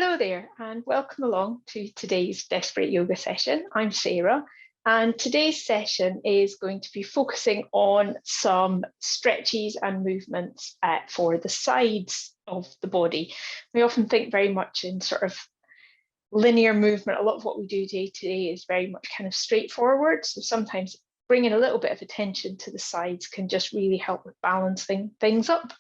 Hello there and welcome along to today's Desperate Yoga session. I'm Sarah and today's session is going to be focusing on some stretches and movements for the sides of the body. We often think very much in sort of linear movement. A lot of what we do day to day is very much kind of straightforward. So sometimes bringing a little bit of attention to the sides can just really help with balancing things up.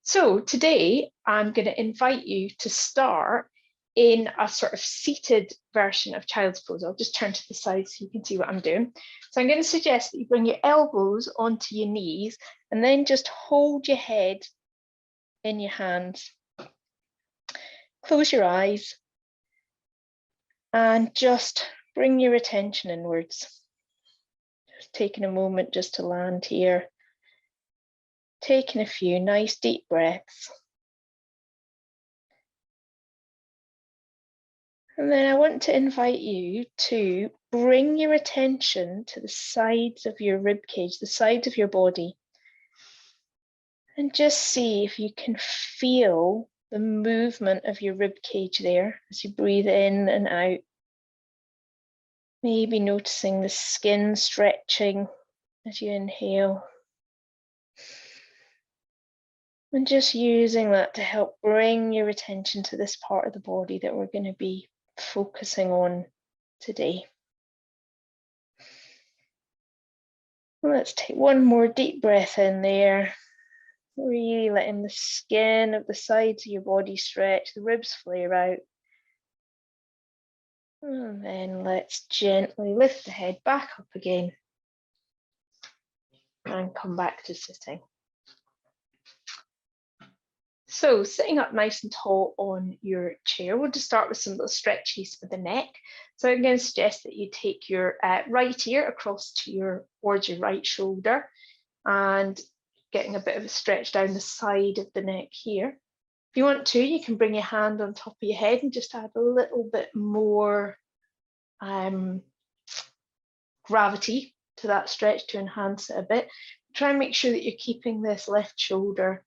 So today I'm going to invite you to start in a sort of seated version of child's pose. I'll just turn to the side so you can see what I'm doing. So I'm going to suggest that you bring your elbows onto your knees and then just hold your head in your hands. Close your eyes and just bring your attention inwards. Just taking a moment just to land here. Taking a few nice deep breaths. And then I want to invite you to bring your attention to the sides of your rib cage, the sides of your body. And just see if you can feel the movement of your rib cage there as you breathe in and out. Maybe noticing the skin stretching as you inhale. And just using that to help bring your attention to this part of the body that we're going to be focusing on today. Let's take one more deep breath in there. Really letting the skin of the sides of your body stretch, the ribs flare out. And then let's gently lift the head back up again and come back to sitting. So sitting up nice and tall on your chair, we'll just start with some little stretches for the neck. So I'm going to suggest that you take your right ear across towards your right shoulder and getting a bit of a stretch down the side of the neck here. If you want to, you can bring your hand on top of your head and just add a little bit more gravity to that stretch to enhance it a bit. Try and make sure that you're keeping this left shoulder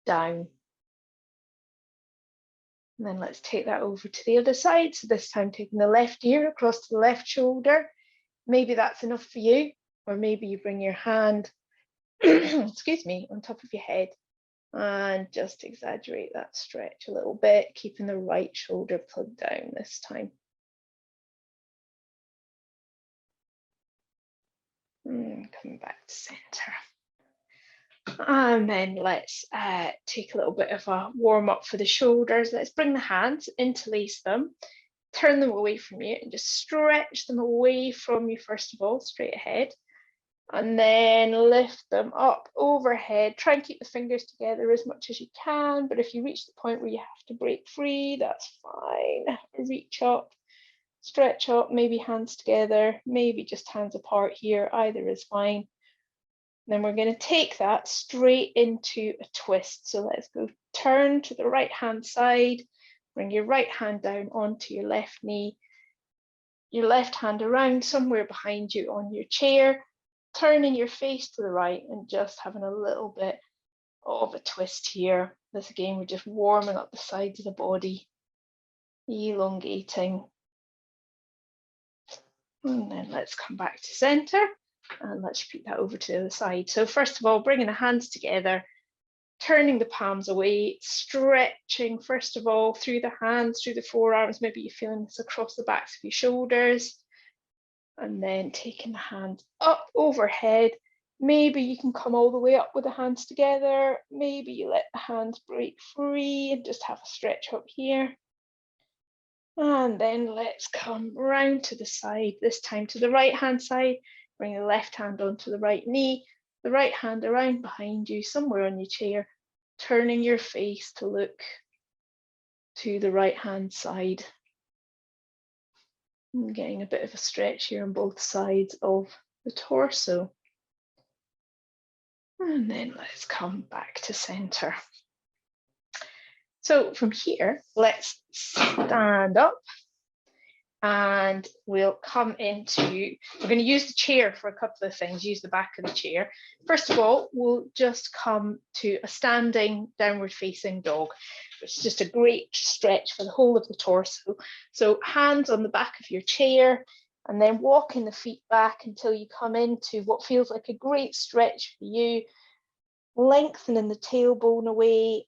down. And then let's take that over to the other side. So this time taking the left ear across to the left shoulder. Maybe that's enough for you, or maybe you bring your hand, excuse me, on top of your head and just exaggerate that stretch a little bit, keeping the right shoulder plugged down this time. And coming back to center. And then let's take a little bit of a warm up for the shoulders. Let's bring the hands, interlace them, turn them away from you and just stretch them away from you first of all, straight ahead. And then lift them up overhead. Try and keep the fingers together as much as you can, but if you reach the point where you have to break free, that's fine. Reach up, stretch up, maybe hands together, maybe just hands apart here, either is fine. Then we're going to take that straight into a twist. So let's go turn to the right hand side, bring your right hand down onto your left knee, your left hand around somewhere behind you on your chair, turning your face to the right and just having a little bit of a twist here. This again, we're just warming up the sides of the body, elongating. And then let's come back to center. And let's repeat that over to the other side. So first of all, bringing the hands together, turning the palms away, stretching first of all through the hands, through the forearms. Maybe you're feeling this across the backs of your shoulders. And then taking the hands up overhead. Maybe you can come all the way up with the hands together. Maybe you let the hands break free and just have a stretch up here. And then let's come round to the side, this time to the right hand side. Bring the left hand onto the right knee, the right hand around behind you, somewhere on your chair, turning your face to look to the right hand side. And getting a bit of a stretch here on both sides of the torso. And then let's come back to center. So from here, let's stand up And we'll come into, we're going to use the chair for a couple of things, use the back of the chair. First of all, we'll just come to a standing downward facing dog, which is just a great stretch for the whole of the torso. So hands on the back of your chair, and then walking the feet back until you come into what feels like a great stretch for you, lengthening the tailbone away,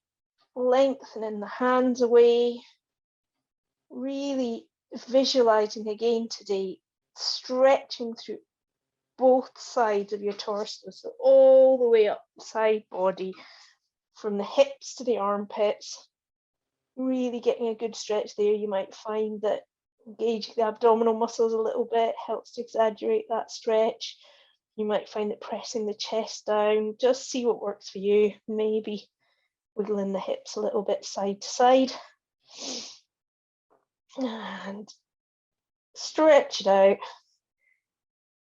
lengthening the hands away, really visualizing again today, stretching through both sides of your torso, so all the way up the side body, from the hips to the armpits, really getting a good stretch there. You might find that engaging the abdominal muscles a little bit helps to exaggerate that stretch. You might find that pressing the chest down, just see what works for you, maybe wiggling the hips a little bit side to side. And stretch it out,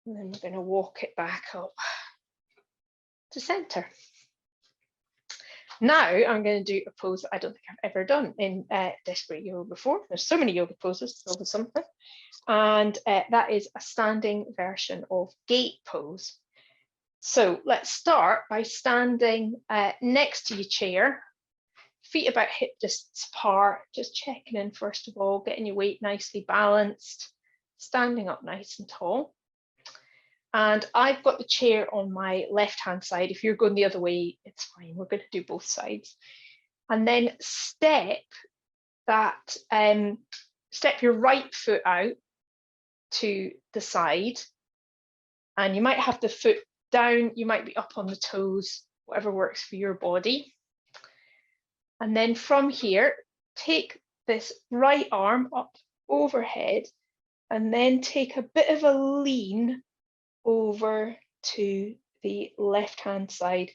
and then we're going to walk it back up to center. Now I'm going to do a pose that I don't think I've ever done in Desperate Yoga before. There's so many yoga poses, it's always something. And that is a standing version of gate pose. So let's start by standing next to your chair, feet about hip distance apart, just checking in first of all, getting your weight nicely balanced, standing up nice and tall. And I've got the chair on my left-hand side. If you're going the other way, it's fine. We're going to do both sides. And then step your right foot out to the side. And you might have the foot down, you might be up on the toes, whatever works for your body. And then from here, take this right arm up overhead, and then take a bit of a lean over to the left-hand side.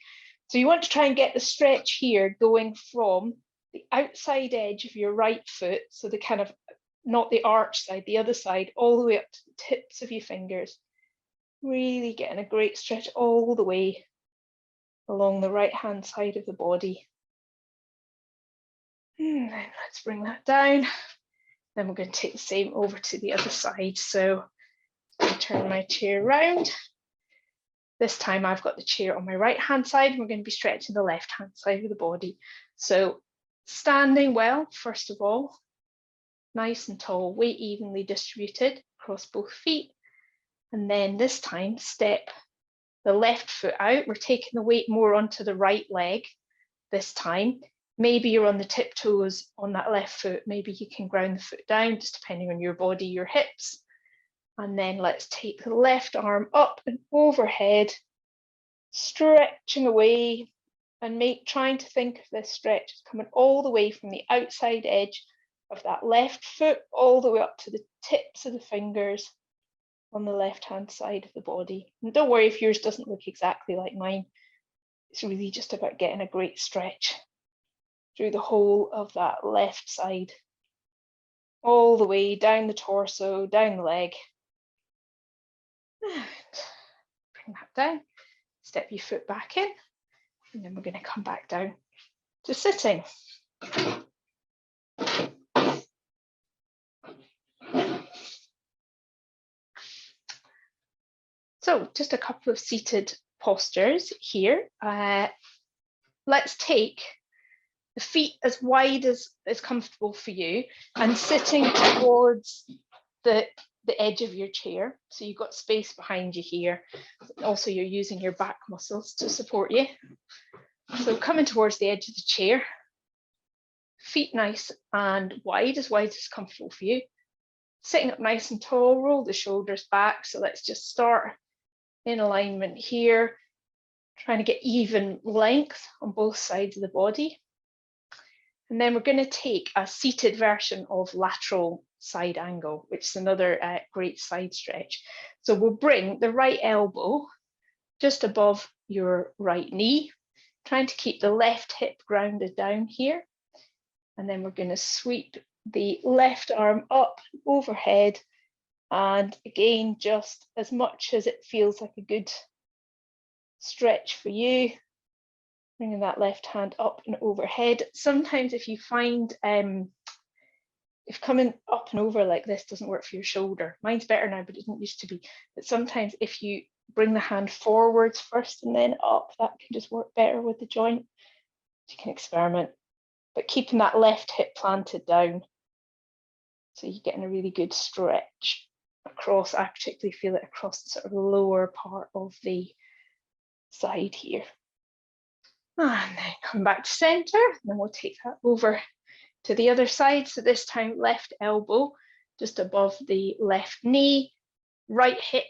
So you want to try and get the stretch here going from the outside edge of your right foot, so the kind of, not the arch side, the other side, all the way up to the tips of your fingers. Really getting a great stretch all the way along the right-hand side of the body. And then let's bring that down. Then we're going to take the same over to the other side. So I turn my chair around. This time I've got the chair on my right-hand side. We're going to be stretching the left-hand side of the body. So standing well, first of all, nice and tall, weight evenly distributed across both feet. And then this time, step the left foot out. We're taking the weight more onto the right leg this time. Maybe you're on the tiptoes on that left foot. Maybe you can ground the foot down, just depending on your body, your hips. And then let's take the left arm up and overhead, stretching away, and trying to think of this stretch as coming all the way from the outside edge of that left foot, all the way up to the tips of the fingers on the left-hand side of the body. And don't worry if yours doesn't look exactly like mine. It's really just about getting a great stretch through the whole of that left side, all the way down the torso, down the leg. And bring that down, step your foot back in, and then we're going to come back down to sitting. So just a couple of seated postures here. Let's take the feet as wide as is comfortable for you and sitting towards the edge of your chair. So you've got space behind you here. Also, you're using your back muscles to support you. So coming towards the edge of the chair, feet nice and wide as comfortable for you. Sitting up nice and tall, roll the shoulders back. So let's just start in alignment here, trying to get even length on both sides of the body. And then we're going to take a seated version of lateral side angle, which is another great side stretch. So we'll bring the right elbow just above your right knee, trying to keep the left hip grounded down here. And then we're going to sweep the left arm up overhead. And again, just as much as it feels like a good stretch for you, bringing that left hand up and overhead. Sometimes if you find if coming up and over like this doesn't work for your shoulder, mine's better now, but it didn't used to be. But sometimes if you bring the hand forwards first and then up, that can just work better with the joint. You can experiment, but keeping that left hip planted down. So you're getting a really good stretch across. I particularly feel it across the sort of lower part of the side here. And then come back to center, and then we'll take that over to the other side. So this time left elbow just above the left knee, right hip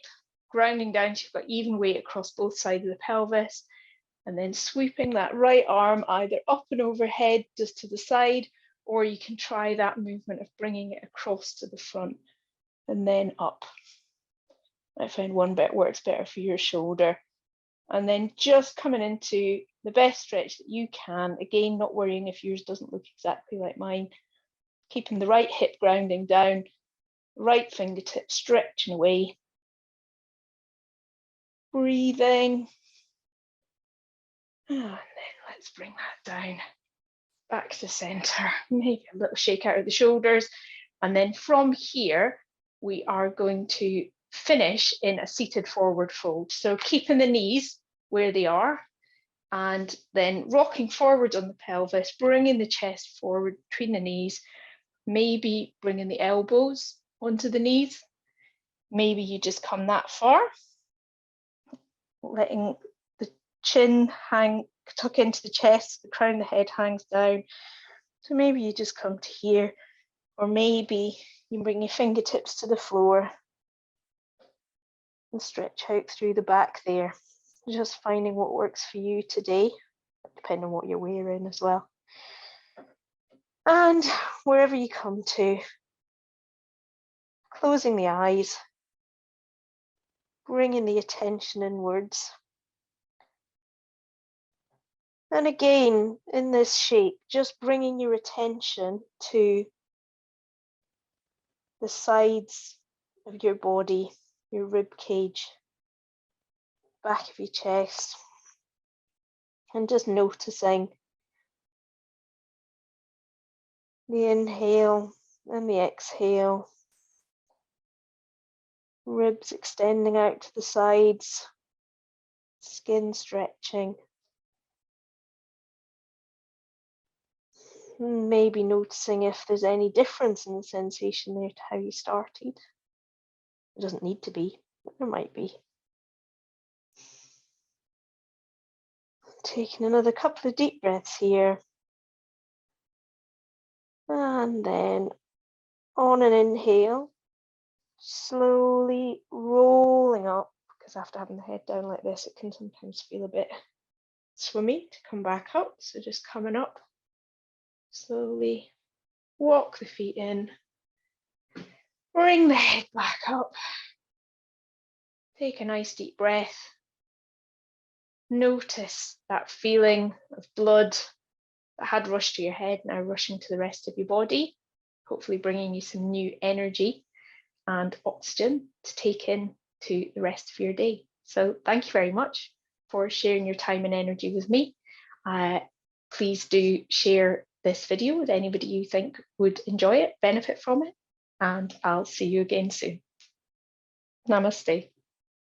grounding down so you've got even weight across both sides of the pelvis, and then sweeping that right arm either up and overhead just to the side, or you can try that movement of bringing it across to the front and then up. I find one bit works better for your shoulder. And then just coming into the best stretch that you can. Again, not worrying if yours doesn't look exactly like mine. Keeping the right hip grounding down, right fingertip stretching away. Breathing. And then let's bring that down. Back to center. Maybe a little shake out of the shoulders. And then from here, we are going to finish in a seated forward fold. So keeping the knees where they are, and then rocking forward on the pelvis, bringing the chest forward between the knees, maybe bringing the elbows onto the knees. Maybe you just come that far, letting the chin tuck into the chest, the crown of the head hangs down. So maybe you just come to here, or maybe you bring your fingertips to the floor and stretch out through the back there. Just finding what works for you today, depending on what you're wearing as well. And wherever you come to, closing the eyes, bringing the attention inwards. And again, in this shape, just bringing your attention to the sides of your body, your rib cage, back of your chest, and just noticing the inhale and the exhale, ribs extending out to the sides, skin stretching. Maybe noticing if there's any difference in the sensation there to how you started. It doesn't need to be, but there might be. Taking another couple of deep breaths here. And then on an inhale, slowly rolling up, because after having the head down like this, it can sometimes feel a bit swimmy to come back up. So just coming up, slowly walk the feet in, bring the head back up, take a nice deep breath. Notice that feeling of blood that had rushed to your head now rushing to the rest of your body, hopefully bringing you some new energy and oxygen to take in to the rest of your day. So thank you very much for sharing your time and energy with me. Please do share this video with anybody you think would enjoy it, benefit from it, and I'll see you again soon. Namaste.